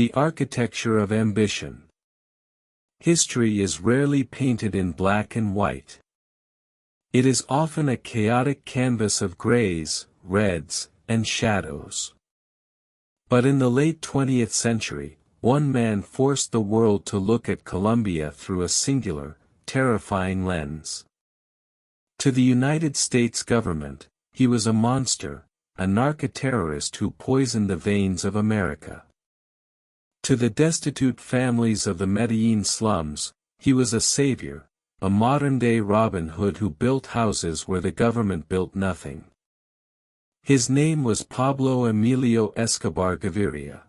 The architecture of ambition. History is rarely painted in black and white. It is often a chaotic canvas of grays, reds, and shadows. But in the late 20th century, one man forced the world to look at Colombia through a singular, terrifying lens. To the United States government, he was a monster, a narcoterrorist who poisoned the veins of America. To the destitute families of the Medellin slums, he was a savior, a modern-day Robin Hood who built houses where the government built nothing. His name was Pablo Emilio Escobar Gaviria.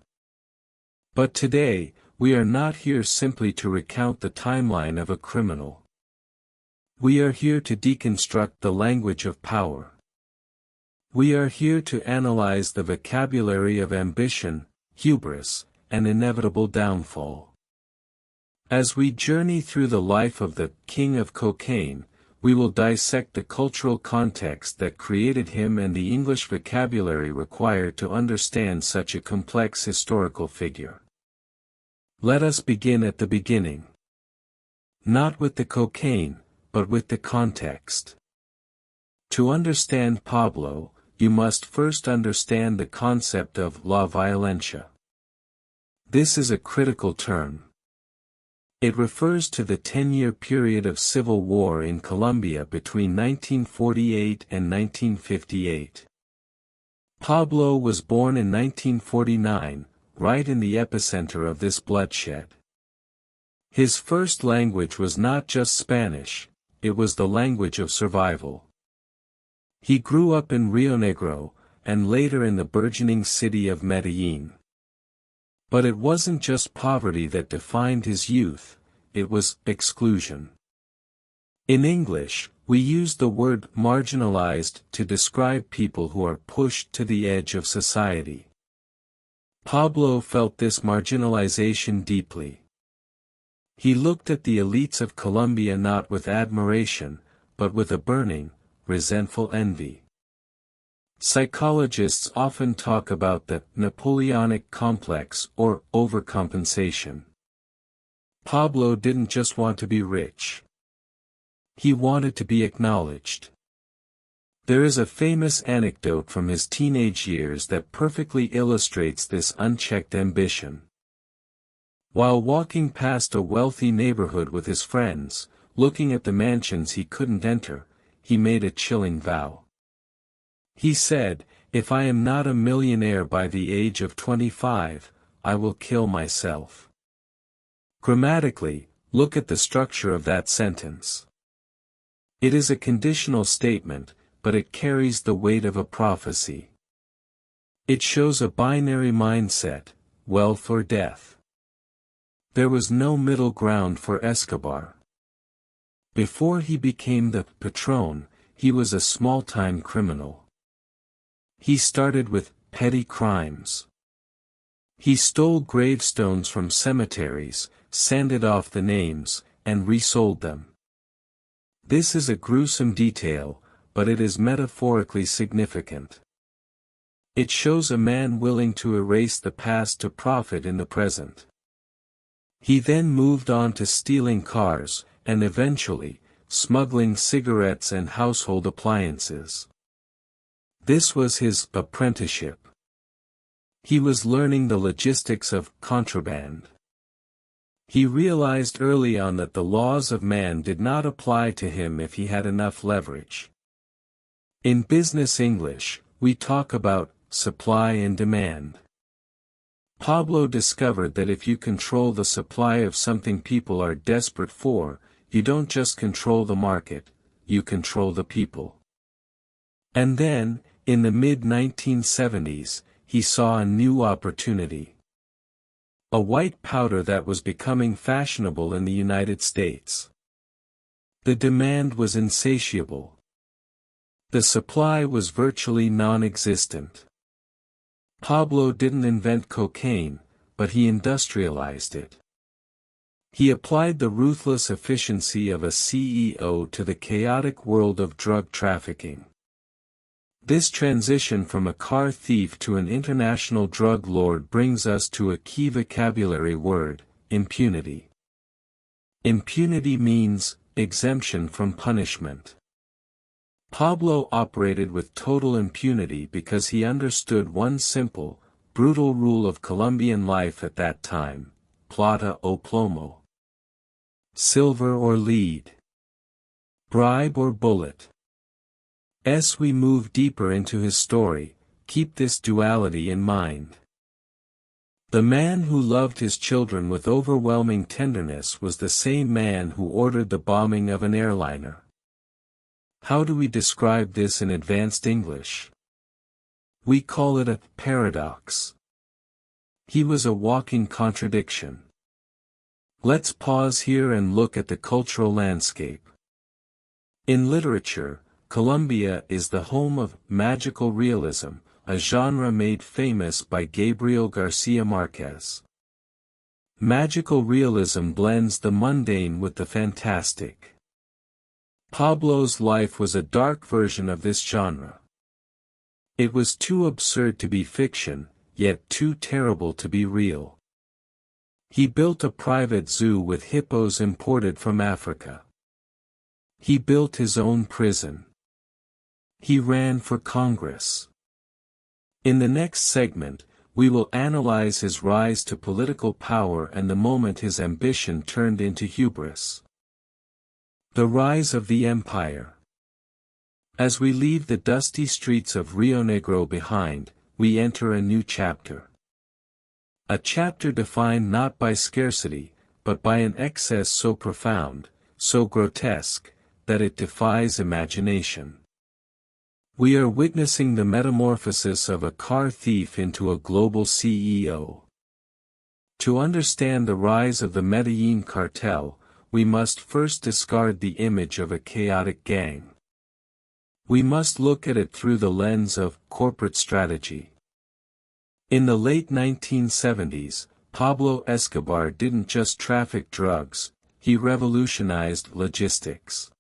But today, we are not here simply to recount the timeline of a criminal. We are here to deconstruct the language of power. We are here to analyze the vocabulary of ambition, hubris, and inevitable downfall. As we journey through the life of the King of Cocaine, we will dissect the cultural context that created him and the English vocabulary required to understand such a complex historical figure. Let us begin at the beginning. Not with the cocaine, but with the context. To understand Pablo, you must first understand the concept of la violencia. This is a critical term. It refers to the 10-year period of civil war in Colombia between 1948 and 1958. Pablo was born in 1949, right in the epicenter of this bloodshed. His first language was not just Spanish, it was the language of survival. He grew up in Rionegro, and later in the burgeoning city of Medellin. But it wasn't just poverty that defined his youth, it was exclusion. In English, we use the word marginalized to describe people who are pushed to the edge of society. Pablo felt this marginalization deeply. He looked at the elites of Colombia not with admiration, but with a burning, resentful envy. Psychologists often talk about the Napoleonic complex or overcompensation. Pablo didn't just want to be rich. He wanted to be acknowledged. There is a famous anecdote from his teenage years that perfectly illustrates this unchecked ambition. While walking past a wealthy neighborhood with his friends, looking at the mansions he couldn't enter, he made a chilling vow. He said, "If I am not a millionaire by the age of 25, I will kill myself." Grammatically, look at the structure of that sentence. It is a conditional statement, but it carries the weight of a prophecy. It shows a binary mindset, wealth or death. There was no middle ground for Escobar. Before he became the patron, he was a small-time criminal. He started with petty crimes. He stole gravestones from cemeteries, sanded off the names, and resold them. This is a gruesome detail, but it is metaphorically significant. It shows a man willing to erase the past to profit in the present. He then moved on to stealing cars, and eventually, smuggling cigarettes and household appliances. This was his apprenticeship. He was learning the logistics of contraband. He realized early on that the laws of man did not apply to him if he had enough leverage. In business English, we talk about supply and demand. Pablo discovered that if you control the supply of something people are desperate for, you don't just control the market, you control the people. And then, in the mid-1970s, he saw a new opportunity. A white powder that was becoming fashionable in the United States. The demand was insatiable. The supply was virtually non-existent. Pablo didn't invent cocaine, but he industrialized it. He applied the ruthless efficiency of a CEO to the chaotic world of drug trafficking. This transition from a car thief to an international drug lord brings us to a key vocabulary word, impunity. Impunity means exemption from punishment. Pablo operated with total impunity because he understood one simple, brutal rule of Colombian life at that time: plata o plomo. Silver or lead. Bribe or bullet. As we move deeper into his story, keep this duality in mind. The man who loved his children with overwhelming tenderness was the same man who ordered the bombing of an airliner. How do we describe this in advanced English? We call it a paradox. He was a walking contradiction. Let's pause here and look at the cultural landscape. In literature, Colombia is the home of magical realism, a genre made famous by Gabriel Garcia Marquez. Magical realism blends the mundane with the fantastic. Pablo's life was a dark version of this genre. It was too absurd to be fiction, yet too terrible to be real. He built a private zoo with hippos imported from Africa. He built his own prison. He ran for Congress. In the next segment, we will analyze his rise to political power and the moment his ambition turned into hubris. The rise of the empire. As we leave the dusty streets of Rionegro behind, we enter a new chapter. A chapter defined not by scarcity, but by an excess so profound, so grotesque, that it defies imagination. We are witnessing the metamorphosis of a car thief into a global CEO. To understand the rise of the Medellin cartel, we must first discard the image of a chaotic gang. We must look at it through the lens of corporate strategy. In the late 1970s, Pablo Escobar didn't just traffic drugs, he revolutionized logistics.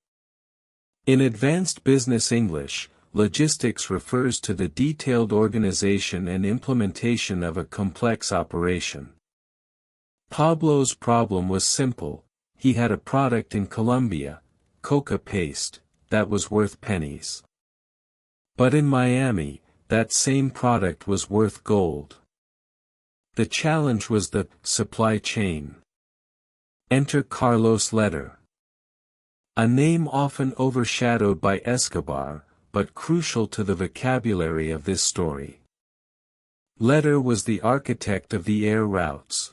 In advanced business English, logistics refers to the detailed organization and implementation of a complex operation. Pablo's problem was simple: he had a product in Colombia, coca paste, that was worth pennies. But in Miami, that same product was worth gold. The challenge was the supply chain. Enter Carlos Letter. A name often overshadowed by Escobar, but crucial to the vocabulary of this story. Letter was the architect of the air routes.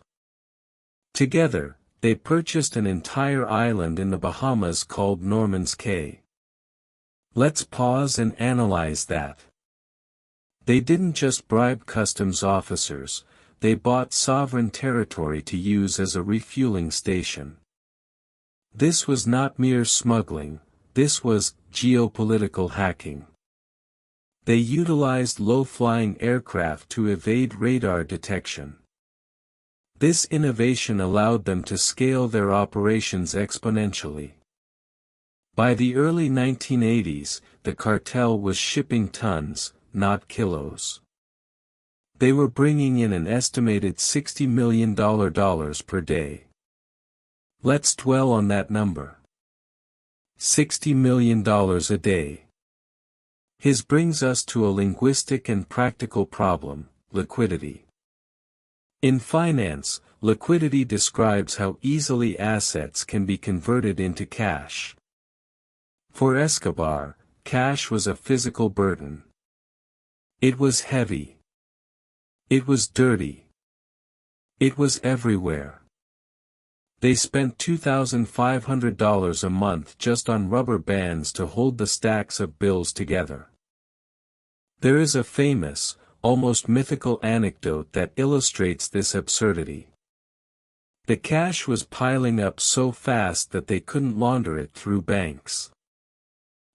Together, they purchased an entire island in the Bahamas called Norman's Cay. Let's pause and analyze that. They didn't just bribe customs officers, they bought sovereign territory to use as a refueling station. This was not mere smuggling, this was geopolitical hacking. They utilized low-flying aircraft to evade radar detection. This innovation allowed them to scale their operations exponentially. By the early 1980s, the cartel was shipping tons, not kilos. They were bringing in an estimated $60 million per day. Let's dwell on that number. $60 million a day. His brings us to a linguistic and practical problem: liquidity. In finance, liquidity describes how easily assets can be converted into cash. For Escobar, cash was a physical burden. It was heavy. It was dirty. It was everywhere. They spent $2,500 a month just on rubber bands to hold the stacks of bills together. There is a famous, almost mythical anecdote that illustrates this absurdity. The cash was piling up so fast that they couldn't launder it through banks.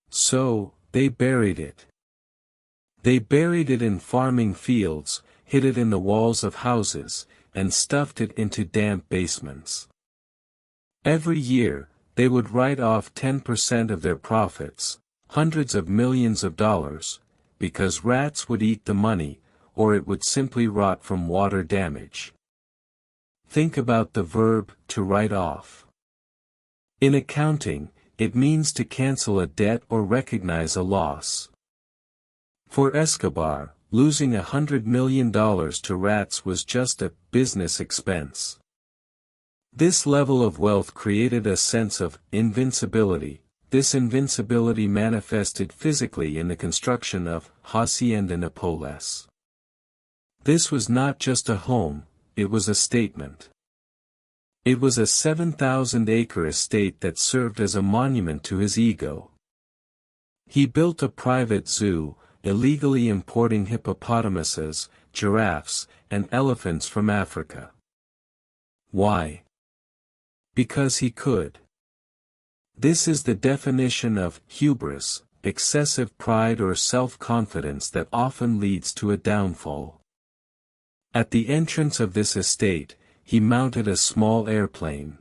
So, they buried it. They buried it in farming fields, hid it in the walls of houses, and stuffed it into damp basements. Every year, they would write off 10% of their profits, hundreds of millions of dollars, because rats would eat the money, or it would simply rot from water damage. Think about the verb, to write off. In accounting, it means to cancel a debt or recognize a loss. For Escobar, losing $100 million to rats was just a business expense. This level of wealth created a sense of invincibility. This invincibility manifested physically in the construction of Hacienda Napoles. This was not just a home, it was a statement. It was a 7,000-acre estate that served as a monument to his ego. He built a private zoo, illegally importing hippopotamuses, giraffes, and elephants from Africa. Why? Because he could. This is the definition of hubris, excessive pride or self-confidence that often leads to a downfall. At the entrance of this estate, he mounted a small airplane.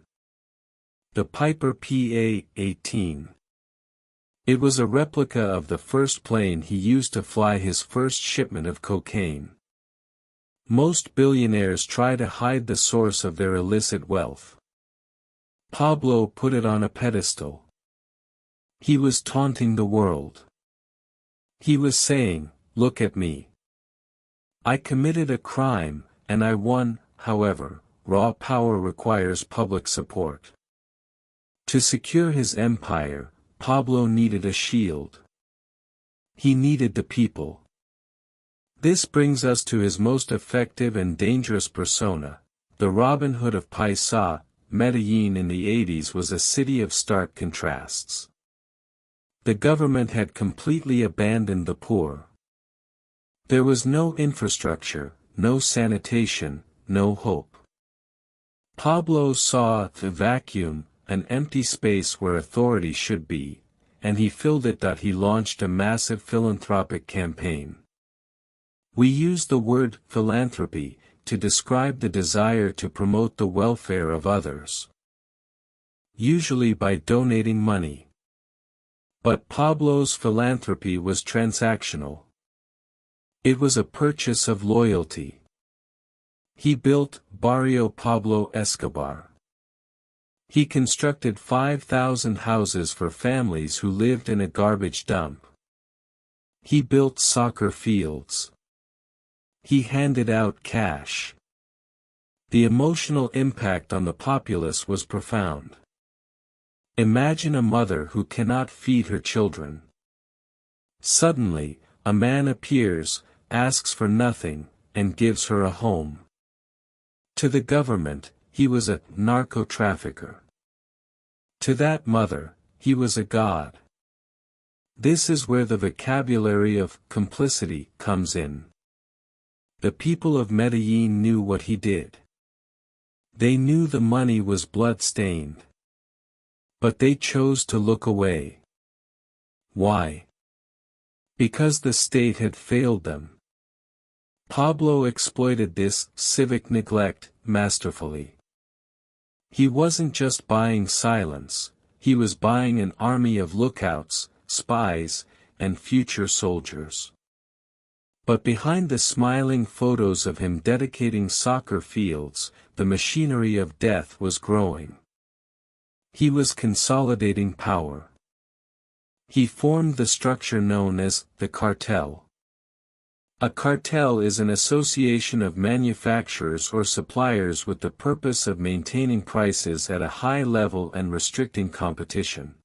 The Piper PA-18. It was a replica of the first plane he used to fly his first shipment of cocaine. Most billionaires try to hide the source of their illicit wealth. Pablo put it on a pedestal. He was taunting the world. He was saying, "Look at me. I committed a crime, and I won." However, raw power requires public support. To secure his empire, Pablo needed a shield. He needed the people. This brings us to his most effective and dangerous persona, the Robin Hood of Paisa. Medellin in the 80s was a city of stark contrasts. The government had completely abandoned the poor. There was no infrastructure, no sanitation, no hope. Pablo saw the vacuum, an empty space where authority should be, and he filled it. He launched a massive philanthropic campaign. We use the word philanthropy to describe the desire to promote the welfare of others, usually by donating money. But Pablo's philanthropy was transactional. It was a purchase of loyalty. He built Barrio Pablo Escobar. He constructed 5,000 houses for families who lived in a garbage dump. He built soccer fields. He handed out cash. The emotional impact on the populace was profound. Imagine a mother who cannot feed her children. Suddenly, a man appears, asks for nothing, and gives her a home. To the government, he was a narco-trafficker. To that mother, he was a god. This is where the vocabulary of complicity comes in. The people of Medellin knew what he did. They knew the money was blood-stained. But they chose to look away. Why? Because the state had failed them. Pablo exploited this civic neglect masterfully. He wasn't just buying silence, he was buying an army of lookouts, spies, and future soldiers. But behind the smiling photos of him dedicating soccer fields, the machinery of death was growing. He was consolidating power. He formed the structure known as the cartel. A cartel is an association of manufacturers or suppliers with the purpose of maintaining prices at a high level and restricting competition.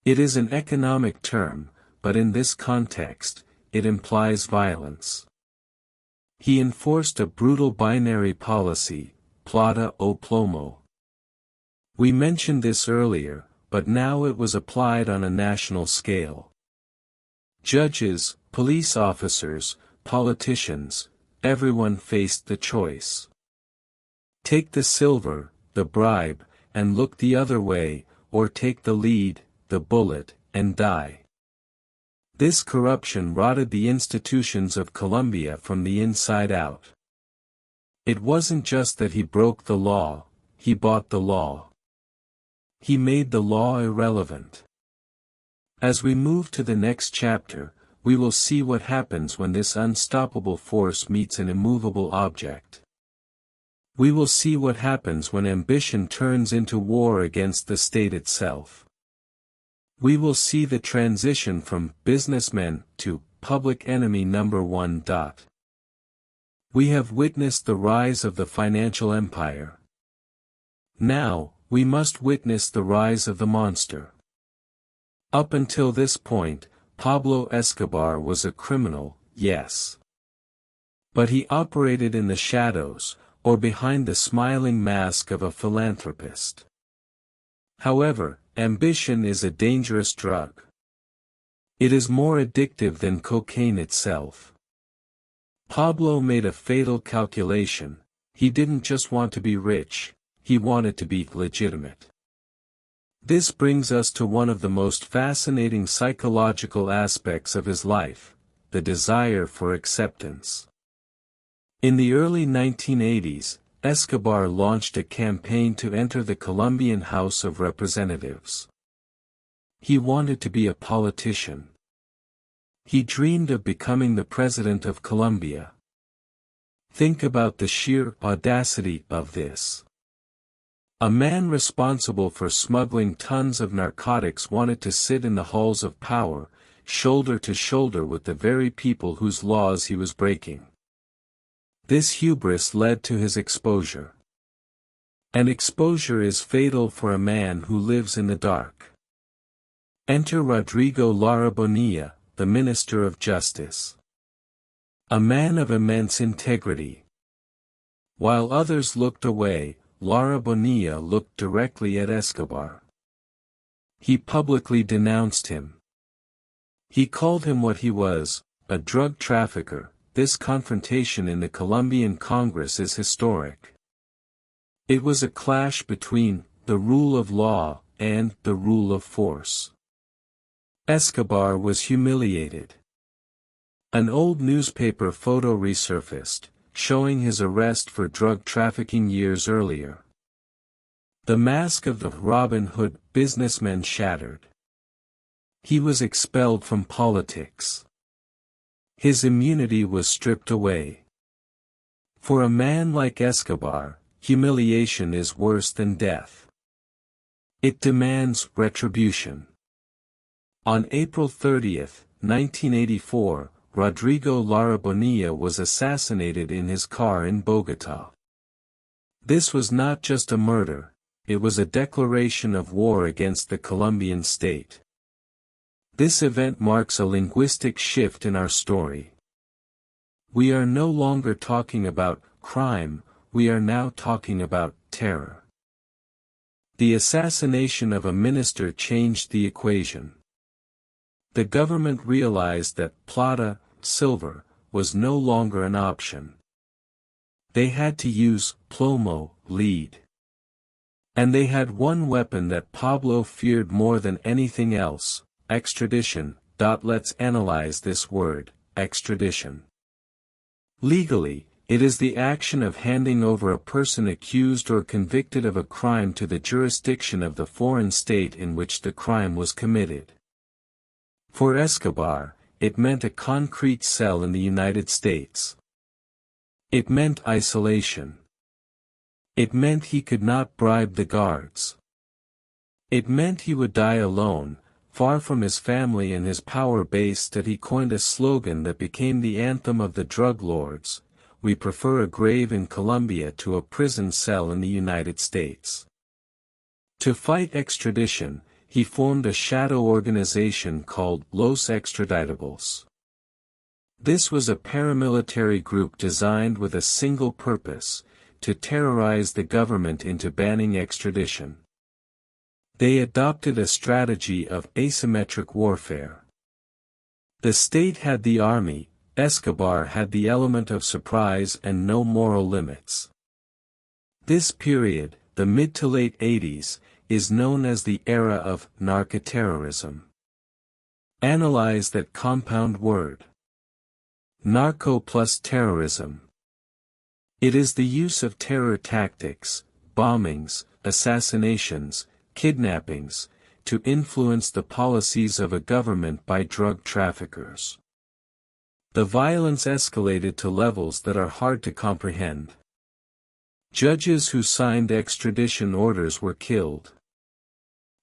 It is an economic term, but in this context, it implies violence. He enforced a brutal binary policy, plata o plomo. We mentioned this earlier, but now it was applied on a national scale. Judges, police officers, politicians, everyone faced the choice. Take the silver, the bribe, and look the other way, or take the lead, the bullet, and die. This corruption rotted the institutions of Colombia from the inside out. It wasn't just that he broke the law, he bought the law. He made the law irrelevant. As we move to the next chapter, we will see what happens when this unstoppable force meets an immovable object. We will see what happens when ambition turns into war against the state itself. We will see the transition from businessman to public enemy number one. We have witnessed the rise of the financial empire. Now, we must witness the rise of the monster. Up until this point, Pablo Escobar was a criminal, yes. But he operated in the shadows, or behind the smiling mask of a philanthropist. However, ambition is a dangerous drug. It is more addictive than cocaine itself. Pablo made a fatal calculation. He didn't just want to be rich, he wanted to be legitimate. This brings us to one of the most fascinating psychological aspects of his life, the desire for acceptance. In the early 1980s, Escobar launched a campaign to enter the Colombian House of Representatives. He wanted to be a politician. He dreamed of becoming the president of Colombia. Think about the sheer audacity of this. A man responsible for smuggling tons of narcotics wanted to sit in the halls of power, shoulder to shoulder with the very people whose laws he was breaking. This hubris led to his exposure. And exposure is fatal for a man who lives in the dark. Enter Rodrigo Lara Bonilla, the Minister of Justice. A man of immense integrity. While others looked away, Lara Bonilla looked directly at Escobar. He publicly denounced him. He called him what he was, a drug trafficker. This confrontation in the Colombian Congress is historic. It was a clash between the rule of law and the rule of force. Escobar was humiliated. An old newspaper photo resurfaced, showing his arrest for drug trafficking years earlier. The mask of the Robin Hood businessman shattered. He was expelled from politics. His immunity was stripped away. For a man like Escobar, humiliation is worse than death. It demands retribution. On April 30, 1984, Rodrigo Lara Bonilla was assassinated in his car in Bogotá. This was not just a murder, it was a declaration of war against the Colombian state. This event marks a linguistic shift in our story. We are no longer talking about crime, we are now talking about terror. The assassination of a minister changed the equation. The government realized that plata, silver, was no longer an option. They had to use plomo, lead. And they had one weapon that Pablo feared more than anything else, extradition. Let's analyze this word, extradition. Legally, it is the action of handing over a person accused or convicted of a crime to the jurisdiction of the foreign state in which the crime was committed. For Escobar, it meant a concrete cell in the United States. It meant isolation. It meant he could not bribe the guards. It meant he would die alone, far from his family and his power base. That he coined a slogan that became the anthem of the drug lords: "We prefer a grave in Colombia to a prison cell in the United States." To fight extradition, he formed a shadow organization called Los Extraditables. This was a paramilitary group designed with a single purpose: to terrorize the government into banning extradition. They adopted a strategy of asymmetric warfare. The state had the army, Escobar had the element of surprise and no moral limits. This period, the mid to late 80s, is known as the era of narcoterrorism. Analyze that compound word. Narco plus terrorism. It is the use of terror tactics, bombings, assassinations, kidnappings, to influence the policies of a government by drug traffickers. The violence escalated to levels that are hard to comprehend. Judges who signed extradition orders were killed.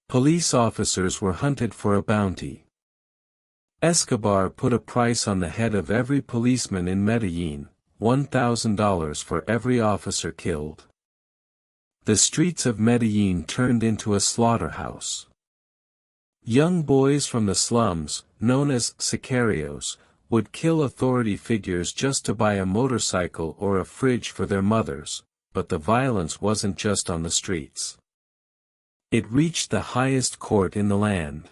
Police officers were hunted for a bounty. Escobar put a price on the head of every policeman in Medellin, $1,000 for every officer killed. The streets of Medellin turned into a slaughterhouse. Young boys from the slums, known as sicarios, would kill authority figures just to buy a motorcycle or a fridge for their mothers, but the violence wasn't just on the streets. It reached the highest court in the land.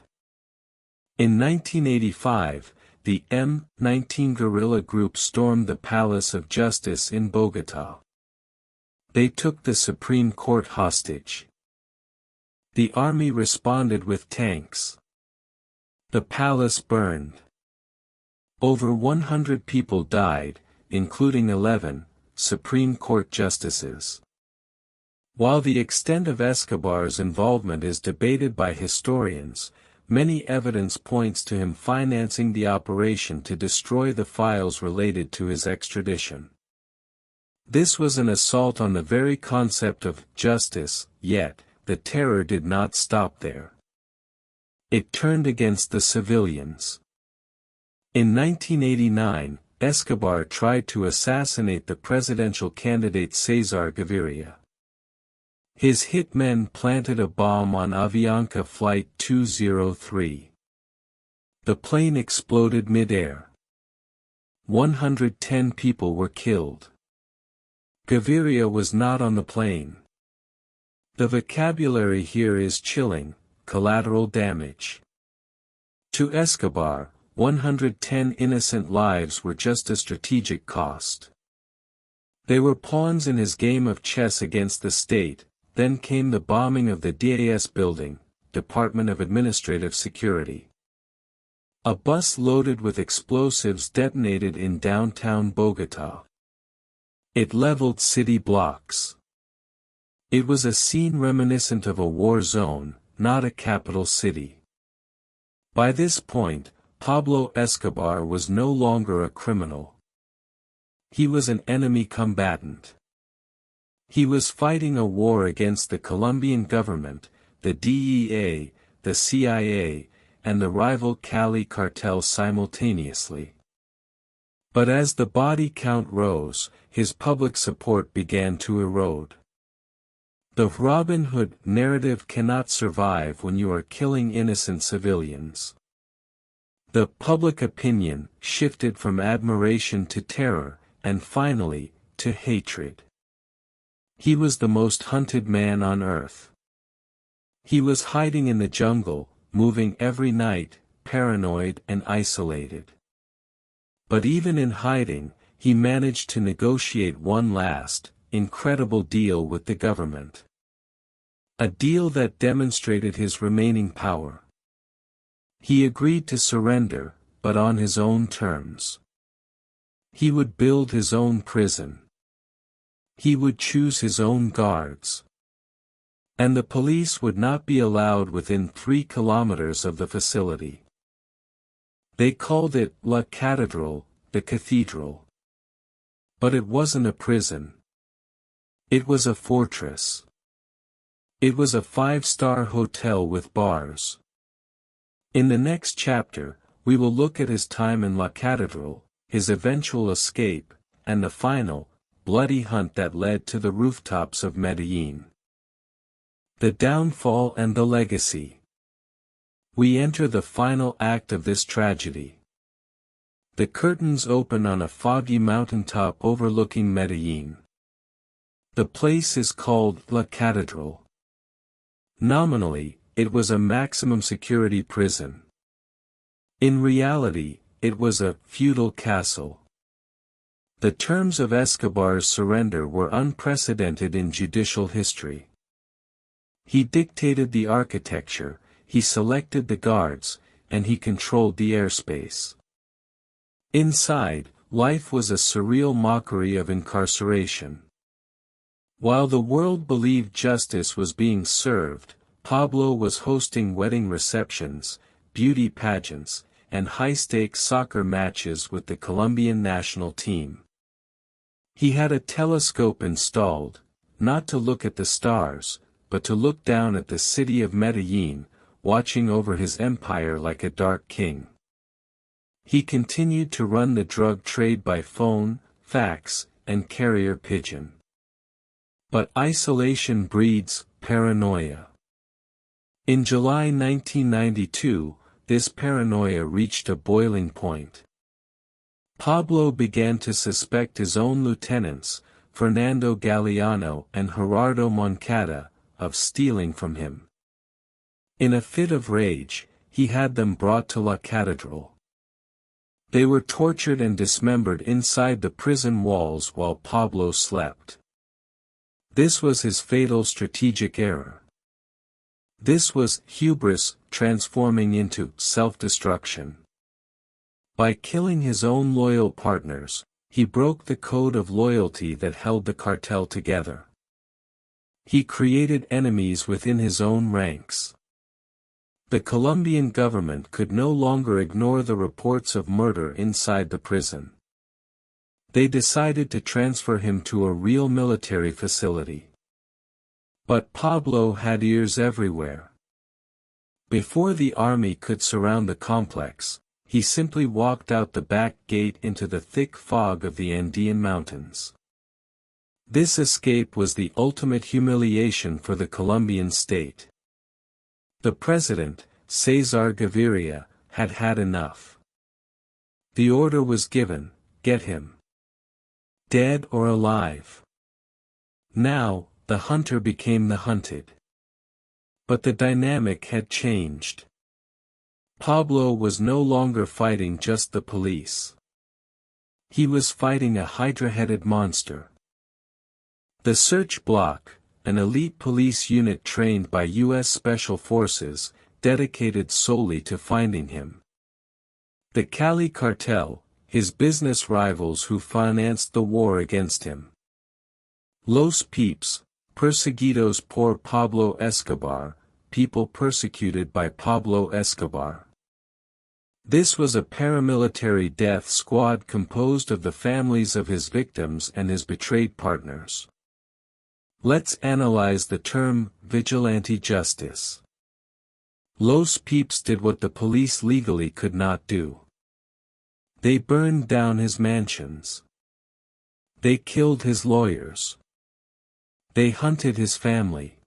In 1985, the M-19 guerrilla group stormed the Palace of Justice in Bogotá. They took the Supreme Court hostage. The army responded with tanks. The palace burned. Over 100 people died, including 11 Supreme Court justices. While the extent of Escobar's involvement is debated by historians, many evidence points to him financing the operation to destroy the files related to his extradition. This was an assault on the very concept of justice, yet, the terror did not stop there. It turned against the civilians. In 1989, Escobar tried to assassinate the presidential candidate Cesar Gaviria. His hitmen planted a bomb on Avianca Flight 203. The plane exploded mid-air. 110 people were killed. Gaviria was not on the plane. The vocabulary here is chilling: collateral damage. To Escobar, 110 innocent lives were just a strategic cost. They were pawns in his game of chess against the state. Then came the bombing of the DAS building, Department of Administrative Security. A bus loaded with explosives detonated in downtown Bogotá. It leveled city blocks. It was a scene reminiscent of a war zone, not a capital city. By this point, Pablo Escobar was no longer a criminal. He was an enemy combatant. He was fighting a war against the Colombian government, the DEA, the CIA, and the rival Cali cartel simultaneously. But as the body count rose, his public support began to erode. The Robin Hood narrative cannot survive when you are killing innocent civilians. The public opinion shifted from admiration to terror, and finally, to hatred. He was the most hunted man on earth. He was hiding in the jungle, moving every night, paranoid and isolated. But even in hiding, he managed to negotiate one last, incredible deal with the government. A deal that demonstrated his remaining power. He agreed to surrender, but on his own terms. He would build his own prison. He would choose his own guards. And the police would not be allowed within 3 kilometers of the facility. They called it La Catedral, the cathedral. But it wasn't a prison. It was a fortress. It was a 5-star hotel with bars. In the next chapter, we will look at his time in La Catedral, his eventual escape, and the final, bloody hunt that led to the rooftops of Medellin. The downfall and the legacy. We enter the final act of this tragedy. The curtains open on a foggy mountaintop overlooking Medellin. The place is called La Catedral. Nominally, it was a maximum security prison. In reality, it was a feudal castle. The terms of Escobar's surrender were unprecedented in judicial history. He dictated the architecture, he selected the guards, and he controlled the airspace. Inside, life was a surreal mockery of incarceration. While the world believed justice was being served, Pablo was hosting wedding receptions, beauty pageants, and high-stakes soccer matches with the Colombian national team. He had a telescope installed, not to look at the stars, but to look down at the city of Medellin, watching over his empire like a dark king. He continued to run the drug trade by phone, fax, and carrier pigeon. But isolation breeds paranoia. In July 1992, this paranoia reached a boiling point. Pablo began to suspect his own lieutenants, Fernando Galeano and Gerardo Moncada, of stealing from him. In a fit of rage, he had them brought to La Catedral. They were tortured and dismembered inside the prison walls while Pablo slept. This was his fatal strategic error. This was hubris transforming into self-destruction. By killing his own loyal partners, he broke the code of loyalty that held the cartel together. He created enemies within his own ranks. The Colombian government could no longer ignore the reports of murder inside the prison. They decided to transfer him to a real military facility. But Pablo had ears everywhere. Before the army could surround the complex, he simply walked out the back gate into the thick fog of the Andean mountains. This escape was the ultimate humiliation for the Colombian state. The president, Cesar Gaviria, had had enough. The order was given, get him. Dead or alive. Now, the hunter became the hunted. But the dynamic had changed. Pablo was no longer fighting just the police. He was fighting a hydra-headed monster. The Search Block, an elite police unit trained by U.S. Special Forces, dedicated solely to finding him. The Cali Cartel, his business rivals who financed the war against him. Los Peeps, perseguidos por Pablo Escobar, people persecuted by Pablo Escobar. This was a paramilitary death squad composed of the families of his victims and his betrayed partners. Let's analyze the term vigilante justice. Los Peeps did what the police legally could not do. They burned down his mansions. They killed his lawyers. They hunted his family.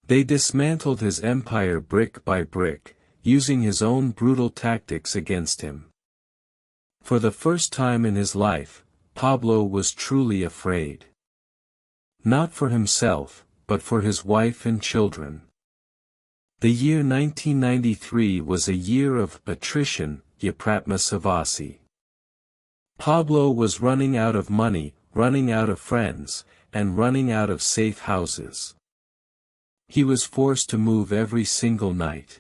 They dismantled his empire brick by brick, using his own brutal tactics against him. For the first time in his life, Pablo was truly afraid. Not for himself, but for his wife and children. The year 1993 was a year of attrition, Ypratma Savasi. Pablo was running out of money, running out of friends, and running out of safe houses. He was forced to move every single night.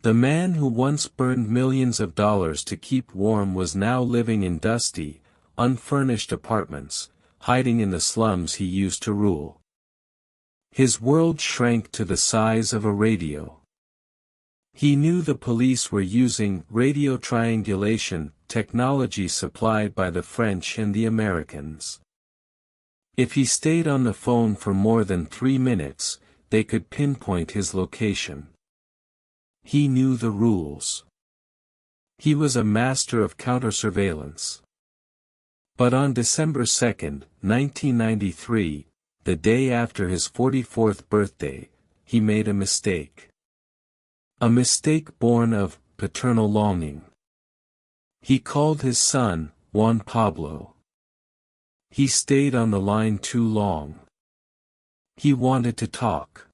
The man who once burned millions of dollars to keep warm was now living in dusty, unfurnished apartments, hiding in the slums he used to rule. His world shrank to the size of a radio. He knew the police were using radio triangulation technology supplied by the French and the Americans. If he stayed on the phone for more than 3 minutes, they could pinpoint his location. He knew the rules. He was a master of counter-surveillance. But on December 2, 1993, the day after his 44th birthday, he made a mistake. A mistake born of paternal longing. He called his son, Juan Pablo. He stayed on the line too long. He wanted to talk.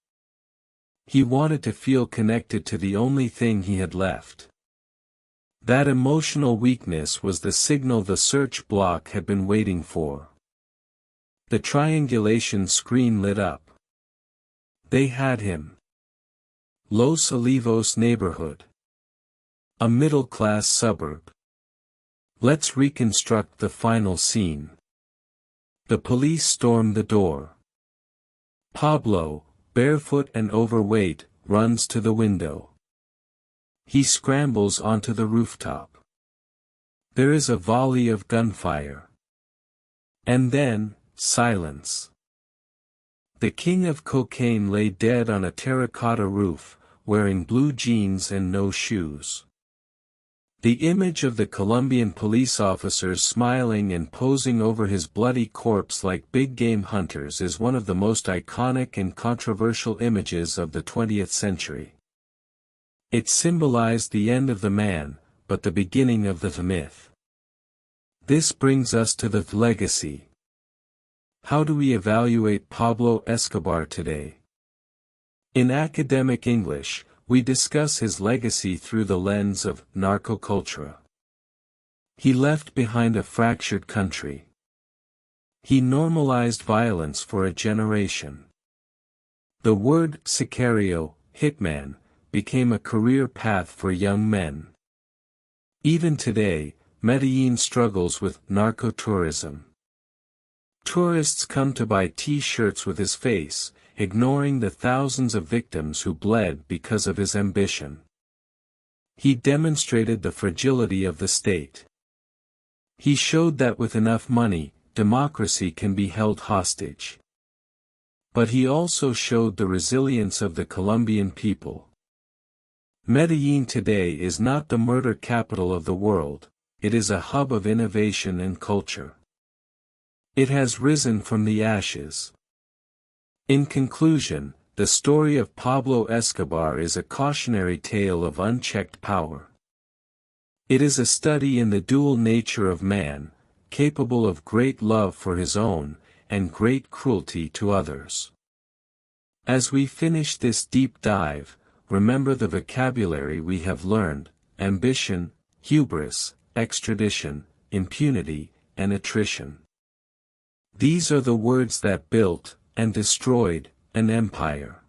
He wanted to feel connected to the only thing he had left. That emotional weakness was the signal the search block had been waiting for. The triangulation screen lit up. They had him. Los Olivos neighborhood. A middle-class suburb. Let's reconstruct the final scene. The police stormed the door. Pablo, barefoot and overweight, runs to the window. He scrambles onto the rooftop. There is a volley of gunfire. And then, silence. The king of cocaine lay dead on a terracotta roof, wearing blue jeans and no shoes. The image of the Colombian police officers smiling and posing over his bloody corpse like big game hunters is one of the most iconic and controversial images of the 20th century. It symbolized the end of the man, but the beginning of the myth. This brings us to the legacy. How do we evaluate Pablo Escobar today? In academic English, we discuss his legacy through the lens of narcoculture. He left behind a fractured country. He normalized violence for a generation. The word sicario, hitman, became a career path for young men. Even today, Medellin struggles with narcotourism. Tourists come to buy T-shirts with his face, ignoring the thousands of victims who bled because of his ambition. He demonstrated the fragility of the state. He showed that with enough money, democracy can be held hostage. But he also showed the resilience of the Colombian people. Medellin today is not the murder capital of the world, it is a hub of innovation and culture. It has risen from the ashes. In conclusion, the story of Pablo Escobar is a cautionary tale of unchecked power. It is a study in the dual nature of man, capable of great love for his own, and great cruelty to others. As we finish this deep dive, remember the vocabulary we have learned: ambition, hubris, extradition, impunity, and attrition. These are the words that built, and destroyed, an empire.